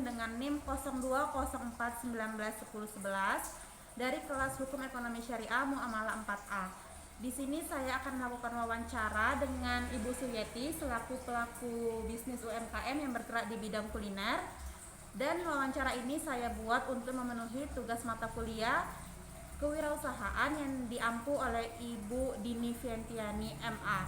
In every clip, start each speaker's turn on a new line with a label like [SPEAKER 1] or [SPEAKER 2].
[SPEAKER 1] dengan NIM 0204191011 dari kelas Hukum Ekonomi Syariah Muamalah 4A. Di sini saya akan melakukan wawancara dengan Ibu Suryati selaku pelaku bisnis UMKM yang bergerak di bidang kuliner. Dan wawancara ini saya buat untuk memenuhi tugas mata kuliah kewirausahaan yang diampu oleh Ibu Dini Vientiani MA.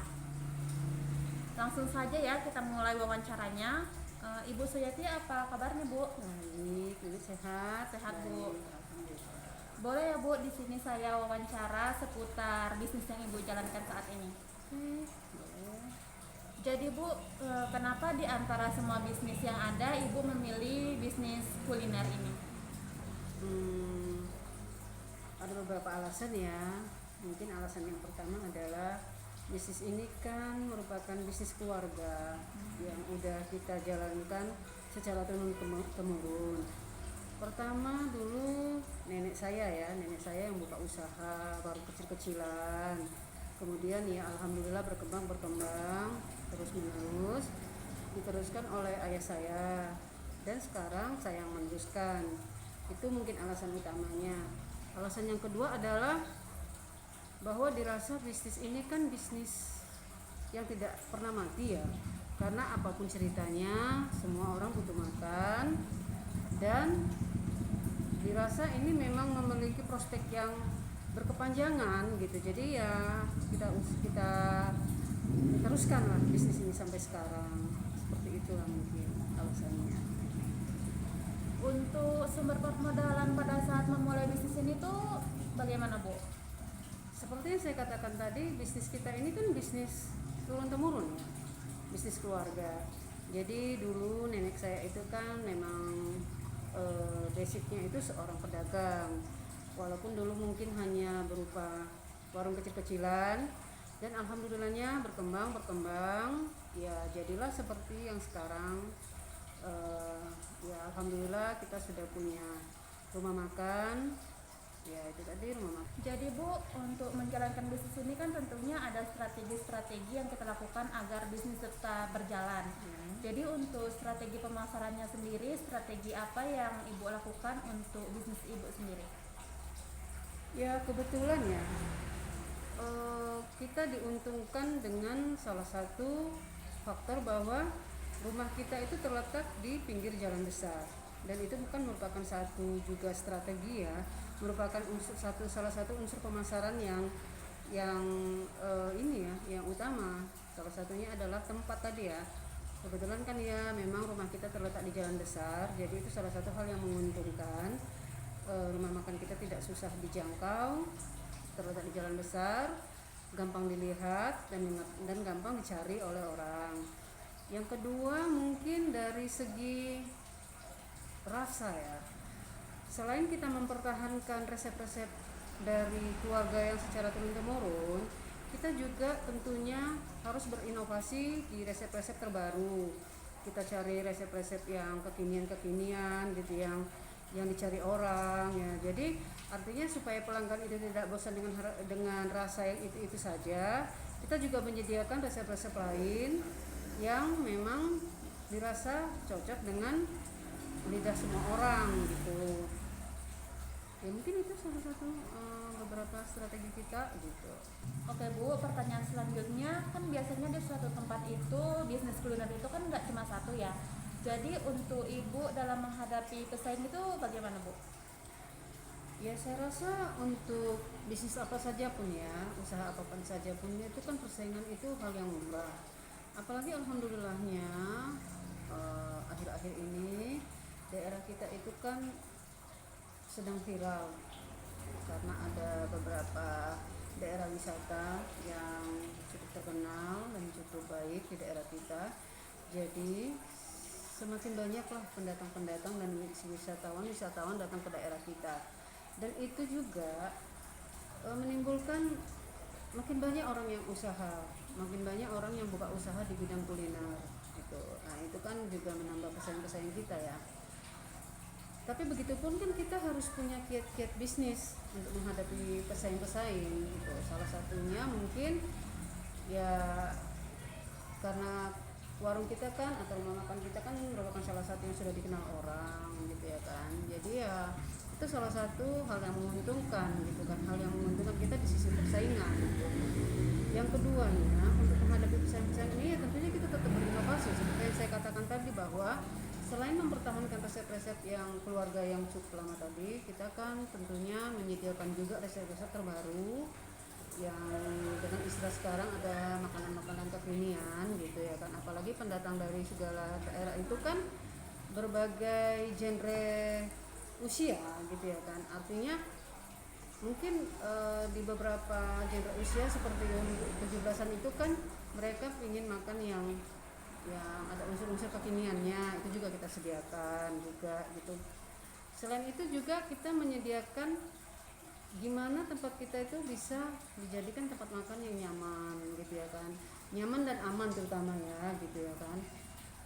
[SPEAKER 1] Langsung saja ya kita mulai wawancaranya. Ibu Suyati, apa kabarnya Bu?
[SPEAKER 2] Baik, Ibu sehat.
[SPEAKER 1] Sehat Bu.
[SPEAKER 2] Alhamdulillah.
[SPEAKER 1] Boleh ya Bu, di sini saya wawancara seputar bisnis yang Ibu jalankan saat ini.
[SPEAKER 2] Boleh.
[SPEAKER 1] Jadi Bu, kenapa di antara semua bisnis yang ada Ibu memilih bisnis kuliner ini?
[SPEAKER 2] Ada beberapa alasan ya. Mungkin alasan yang pertama adalah bisnis ini kan merupakan bisnis keluarga yang udah kita jalankan secara turun-temurun. Pertama dulu nenek saya yang buka usaha baru kecil-kecilan. Kemudian ya alhamdulillah berkembang terus menerus diteruskan oleh ayah saya, dan sekarang saya yang meneruskan. Itu mungkin alasan utamanya. Alasan yang kedua adalah bahwa dirasa bisnis ini kan bisnis yang tidak pernah mati ya, karena apapun ceritanya semua orang butuh makan, dan dirasa ini memang memiliki prospek yang berkepanjangan gitu. Jadi ya kita teruskan lah bisnis ini sampai sekarang. Seperti itulah mungkin alasannya.
[SPEAKER 1] Untuk sumber permodalan pada saat memulai bisnis ini tuh bagaimana Bu?
[SPEAKER 2] Seperti yang saya katakan tadi, bisnis kita ini kan bisnis turun-temurun ya, bisnis keluarga. Jadi dulu nenek saya itu kan memang basicnya itu seorang pedagang, walaupun dulu mungkin hanya berupa warung kecil-kecilan, dan alhamdulillahnya berkembang ya jadilah seperti yang sekarang. Ya alhamdulillah kita sudah punya rumah makan. Ya itu tadi rumah makan.
[SPEAKER 1] Jadi Bu, untuk menjalankan bisnis ini kan tentunya ada strategi-strategi yang kita lakukan agar bisnis tetap berjalan. Jadi untuk strategi pemasarannya sendiri, strategi apa yang Ibu lakukan untuk bisnis Ibu sendiri?
[SPEAKER 2] Ya kebetulan ya, kita diuntungkan dengan salah satu faktor bahwa rumah kita itu terletak di pinggir jalan besar, dan itu bukan merupakan satu juga strategi ya, merupakan salah satu unsur pemasaran yang ini ya, yang utama. Salah satunya adalah tempat tadi ya. Kebetulan kan ya memang rumah kita terletak di jalan besar, jadi itu salah satu hal yang menguntungkan. Rumah makan kita tidak susah dijangkau, terletak di jalan besar, gampang dilihat dan gampang dicari oleh orang. Yang kedua mungkin dari segi rasa ya. Selain kita mempertahankan resep-resep dari keluarga yang secara turun-temurun, kita juga tentunya harus berinovasi di resep-resep terbaru. Kita cari resep-resep yang kekinian gitu, yang dicari orang ya. Jadi artinya supaya pelanggan itu tidak bosan dengan rasa yang itu saja, kita juga menyediakan resep-resep lain yang memang dirasa cocok dengan lidah semua orang gitu. Ya mungkin itu salah satu beberapa strategi kita gitu.
[SPEAKER 1] Oke Bu, pertanyaan selanjutnya, kan biasanya di suatu tempat itu bisnis kuliner itu kan nggak cuma satu ya. Jadi untuk Ibu dalam menghadapi pesaing itu bagaimana Bu?
[SPEAKER 2] Ya saya rasa untuk bisnis apa saja pun ya, usaha apapun saja pun itu kan persaingan itu hal yang lumrah. Apalagi alhamdulillahnya akhir-akhir ini daerah kita itu kan sedang viral karena ada beberapa daerah wisata yang cukup terkenal dan cukup baik di daerah kita. Jadi semakin banyaklah pendatang-pendatang dan wisatawan datang ke daerah kita, dan itu juga menimbulkan makin banyak orang yang usaha, makin banyak orang yang buka usaha di bidang kuliner gitu. Nah itu kan juga menambah pesaing-pesaing kita ya. Tapi begitupun kan kita harus punya kiat-kiat bisnis untuk menghadapi pesaing-pesaing gitu. Salah satunya mungkin ya karena warung kita kan atau rumah makan kita kan merupakan salah satu yang sudah dikenal orang gitu ya kan. Jadi ya itu salah satu hal yang menguntungkan gitu kan, hal yang menguntungkan kita di sisi persaingan gitu. Yang keduanya, untuk menghadapi pesaing-pesaing ini ya tentunya kita tetap berinovasi seperti yang saya katakan tadi, bahwa selain mempertahankan resep-resep yang keluarga yang cukup lama tadi, kita kan tentunya menyediakan juga resep-resep terbaru yang dengan istilah sekarang ada makanan-makanan kekinian gitu ya kan. Apalagi pendatang dari segala daerah itu kan berbagai genre usia gitu ya kan. Artinya mungkin di beberapa genre usia seperti yang 17-an itu kan mereka ingin makan yang ada unsur-unsur kekiniannya, itu juga kita sediakan juga gitu. Selain itu juga kita menyediakan gimana tempat kita itu bisa dijadikan tempat makan yang nyaman gitu ya kan, nyaman dan aman terutama ya gitu ya kan.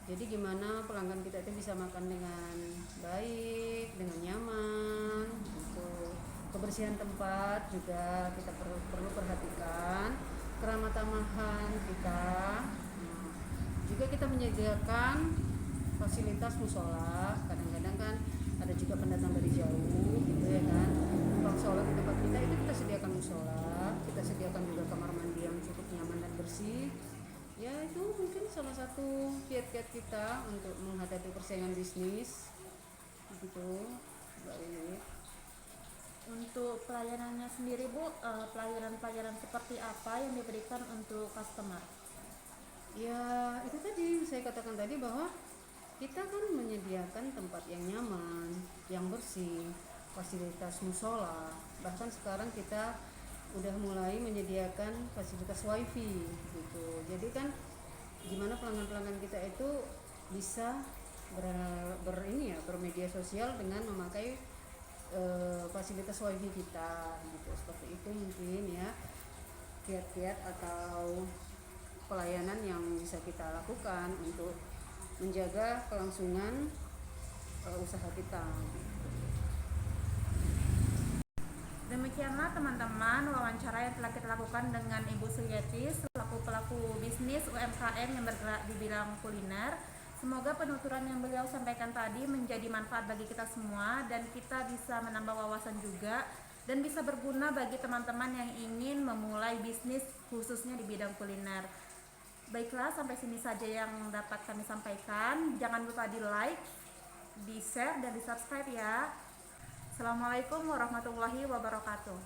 [SPEAKER 2] Jadi gimana pelanggan kita itu bisa makan dengan baik, dengan nyaman gitu. Kebersihan tempat juga kita perlu perhatikan, keramah tamahan kita. Nah, juga kita menyediakan fasilitas musola. Kadang-kadang kan ada juga pendatang dari jauh gitu ya kan, numpang sholat di tempat kita, itu kita sediakan musola, kita sediakan juga kamar mandi yang cukup nyaman dan bersih. Ya itu mungkin salah satu kiat-kiat kita untuk menghadapi persaingan bisnis gitu Mbak Wiwi.
[SPEAKER 1] Untuk pelayanannya sendiri Bu, pelayanan-pelayanan seperti apa yang diberikan untuk customer?
[SPEAKER 2] Ya itu tadi saya katakan tadi, bahwa kita kan menyediakan tempat yang nyaman, yang bersih, fasilitas musola, bahkan sekarang kita udah mulai menyediakan fasilitas wifi gitu. Jadi kan gimana pelanggan-pelanggan kita itu bisa bermedia sosial dengan memakai fasilitas wifi kita gitu. Seperti itu mungkin ya kiat-kiat atau pelayanan yang bisa kita lakukan untuk menjaga kelangsungan usaha kita.
[SPEAKER 1] Demikianlah teman-teman wawancara yang telah kita lakukan dengan Ibu Suryati selaku pelaku bisnis UMKM yang bergerak di bidang kuliner. Semoga penuturan yang beliau sampaikan tadi menjadi manfaat bagi kita semua dan kita bisa menambah wawasan juga dan bisa berguna bagi teman-teman yang ingin memulai bisnis khususnya di bidang kuliner. Baiklah, sampai sini saja yang dapat kami sampaikan. Jangan lupa di like, di share, dan di subscribe ya. Assalamualaikum warahmatullahi wabarakatuh.